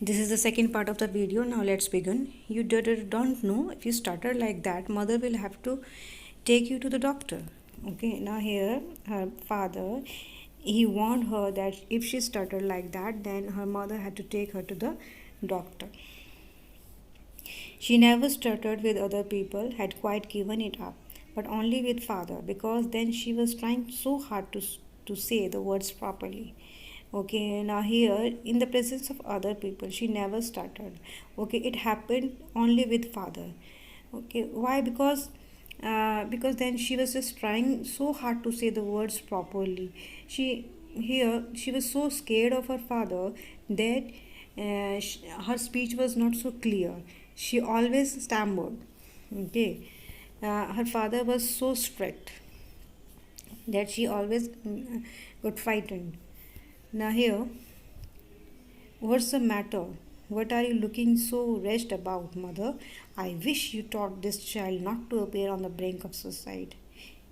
This is the second part of the video. Now let's begin. You don't know, if you stutter like that, mother will have to take you to the doctor. Okay, now here her father, he warned her that if she stuttered like that, then her mother had to take her to the doctor. She never stuttered with other people, had quite given it up, but only with father, because then she was trying so hard to say the words properly. Okay, now here in the presence of other people, she never stuttered. Okay, it happened only with father. Okay, why? Because then she was just trying so hard to say the words properly. She was so scared of her father that her speech was not so clear. She always stammered. Okay, her father was so strict that she always got frightened. Now here, what's the matter? What are you looking so wretched about, mother? I wish you taught this child not to appear on the brink of suicide.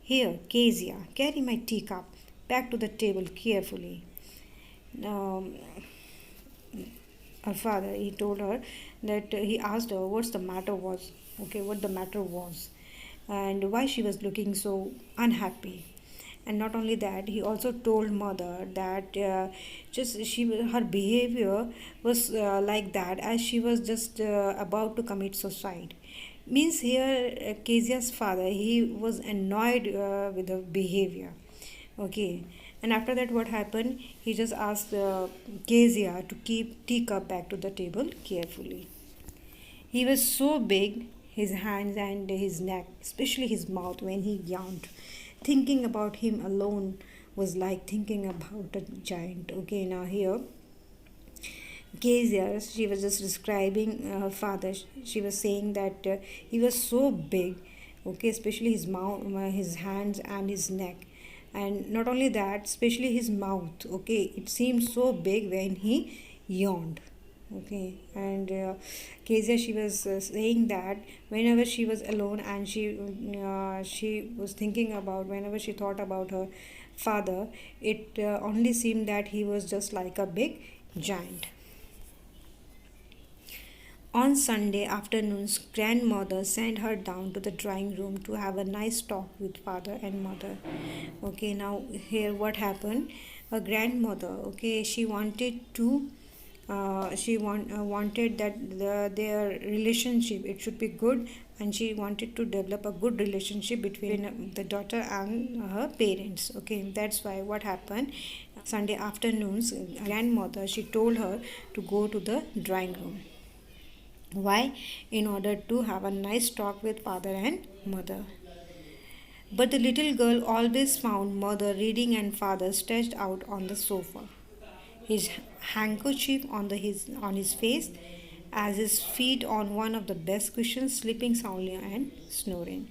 Here, Kezia, carry my teacup back to the table carefully. Um, Her father, he told her that he asked her what's the matter was, okay, what the matter was, and why she was looking so unhappy. And not only that, he also told mother that just she her behavior was like that as she was just about to commit suicide. Means here, Kezia's father, he was annoyed with the behavior. Okay, and after that, what happened? He just asked Kezia to keep teacup back to the table carefully. He was so big, his hands and his neck, especially his mouth when he yawned. Thinking about him alone was like thinking about a giant. Okay, now here, Kezia, she was just describing her father. She was saying that he was so big, okay, especially his mouth, his hands, and his neck. And not only that, especially his mouth, okay, it seemed so big when he yawned. Okay, and Kezia, she was saying that whenever she was alone and she was thinking about, whenever she thought about her father, it only seemed that he was just like a big giant. On Sunday afternoons, grandmother sent her down to the drawing room to have a nice talk with father and mother. Okay, now here what happened? A grandmother, okay, she wanted to wanted that their relationship, it should be good, and she wanted to develop a good relationship between the daughter and her parents. Okay, that's why what happened, Sunday afternoons, grandmother, she told her to go to the drawing room. Why? In order to have a nice talk with father and mother. But the little girl always found mother reading and father stretched out on the sofa, his handkerchief on his face, as his feet on one of the best cushions, sleeping soundly and snoring.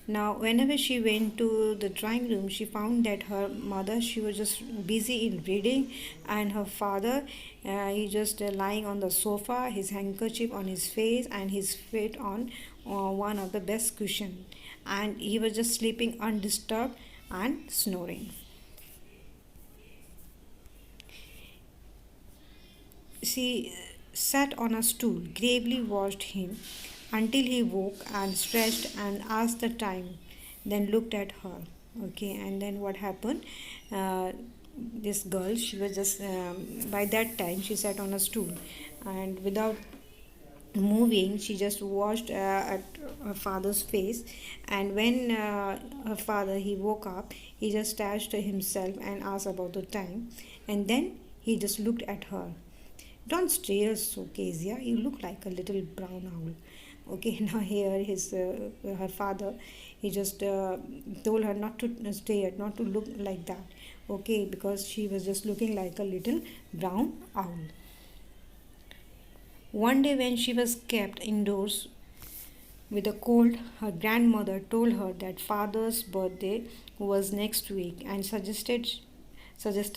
Now, whenever she went to the drawing room, she found that her mother, she was just busy in reading, and her father, he just lying on the sofa, his handkerchief on his face, and his feet on one of the best cushion, and he was just sleeping undisturbed and snoring. She sat on a stool, gravely watched him until he woke and stretched and asked the time, then looked at her. Okay, and then what happened? This girl, she was just, by that time, she sat on a stool, and without moving, she just watched at her father's face. And when her father, he woke up, he just touched himself and asked about the time, and then he just looked at her. Don't stare so, Kezia. You look like a little brown owl. Okay, now here his her father, he just told her not to stare, not to look like that. Okay, because she was just looking like a little brown owl. One day, when she was kept indoors with a cold, her grandmother told her that father's birthday was next week and suggested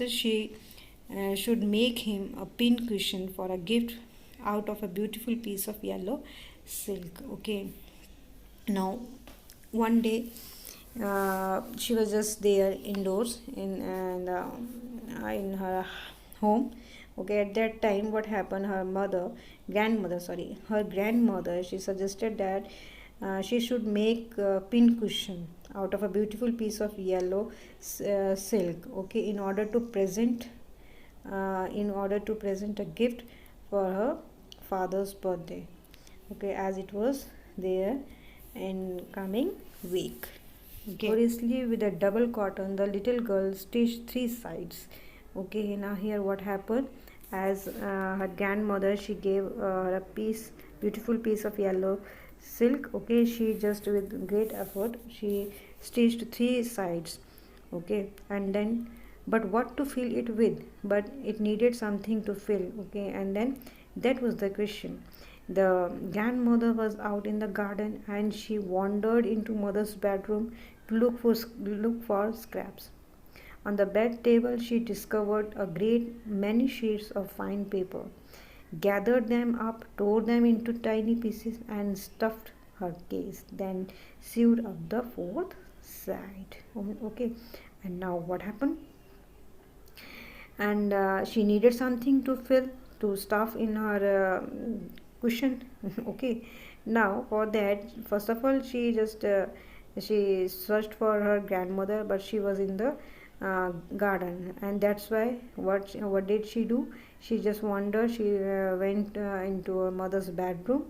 she should make him a pin cushion for a gift out of a beautiful piece of yellow silk. Okay, now one day she was just there indoors in her home. Okay, at that time what happened, her grandmother, she suggested that she should make a pin cushion out of a beautiful piece of yellow silk, okay, in order to present a gift for her father's birthday, okay, as it was there in coming week. Okay. Curiously, with a double cotton, the little girl stitched three sides. Okay, now here what happened? As her grandmother, she gave her a beautiful piece of yellow silk. Okay, she just with great effort, she stitched three sides. Okay, and then, but what to fill it with? But it needed something to fill. Okay, and then that was the question. The grandmother was out in the garden and she wandered into mother's bedroom to look for scraps. On the bed table, she discovered a great many sheets of fine paper, gathered them up, tore them into tiny pieces, and stuffed her case. Then sewed up the fourth side. Okay, and now what happened? And she needed something to fill to stuff in her cushion. Okay, now for that, first of all, she searched for her grandmother, but she was in the garden, and that's why what did she do? She just wandered. She went into her mother's bedroom,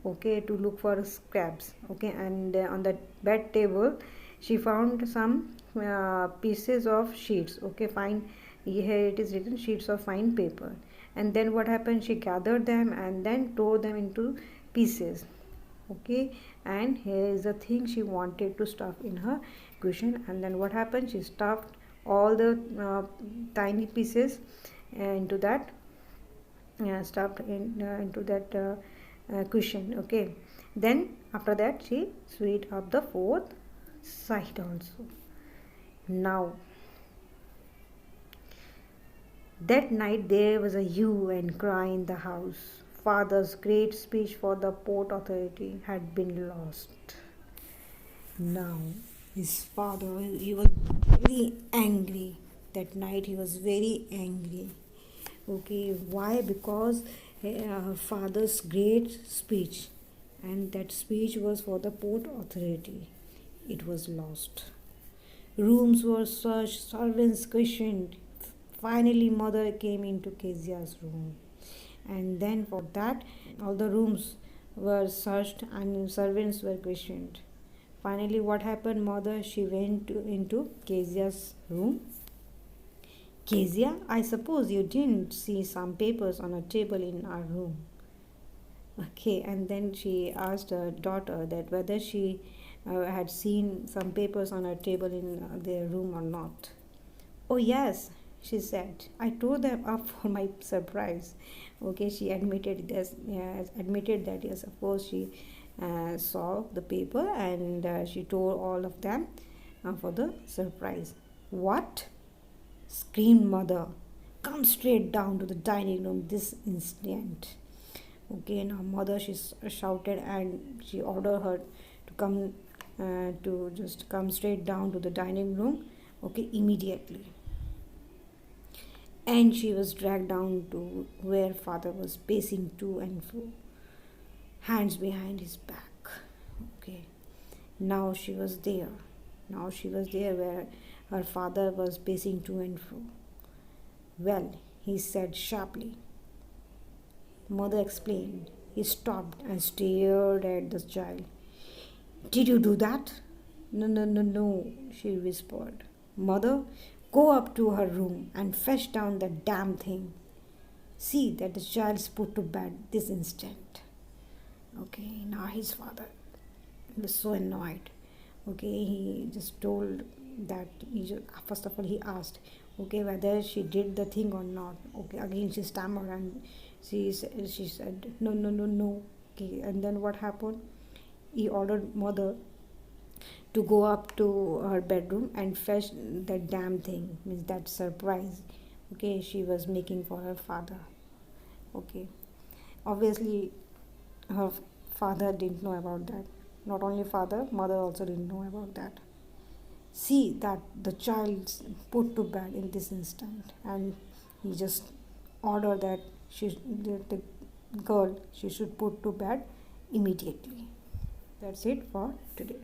okay, to look for scraps. Okay, and on the bed table she found some pieces of sheets, okay, fine, here it is written sheets of fine paper. And then what happened, she gathered them and then tore them into pieces. Okay, and here is the thing she wanted to stuff in her cushion. And then what happened, she stuffed all the tiny pieces into that stuffed into that cushion. Okay, then after that she sewed up the fourth side also. Now that night there was a hue and cry in the house. Father's great speech for the port authority had been lost. Now his father, he was very angry. That night he was very angry. Okay, why? Because her father's great speech, and that speech was for the port authority, it was lost. Rooms were searched, servants questioned. Finally, mother came into Kezia's room, and then for that, all the rooms were searched and servants were questioned. Finally, what happened? Mother, she went into Kezia's room. Kezia, I suppose you didn't see some papers on a table in our room. Okay, and then she asked her daughter that whether she had seen some papers on her table in their room or not. Oh, yes, she said. I tore them up for my surprise. Okay, she admitted this. Yes, admitted that yes, of course she saw the paper and she tore all of them for the surprise. What? Screamed mother. Come straight down to the dining room this instant. Okay, now mother, she shouted and she ordered her to come straight down to the dining room, okay, immediately. And she was dragged down to where father was pacing to and fro, hands behind his back. Okay, now she was there. Now she was there where her father was pacing to and fro. Well, he said sharply. Mother explained. He stopped and stared at the child. Did you do that? No, no, no, no, she whispered. Mother, go up to her room and fetch down that damn thing. See that the child's put to bed this instant. Okay, now his father was so annoyed. Okay, he just told that first of all he asked, okay, whether she did the thing or not. Okay, again she stammered and she said no, no, no, no. Okay, and then what happened? He ordered mother to go up to her bedroom and fetch that damn thing, means that surprise, okay, she was making for her father. Okay, obviously her father didn't know about that. Not only father, mother also didn't know about that. See that the child's put to bed in this instant, and he just order that the girl she should put to bed immediately. That's it for today.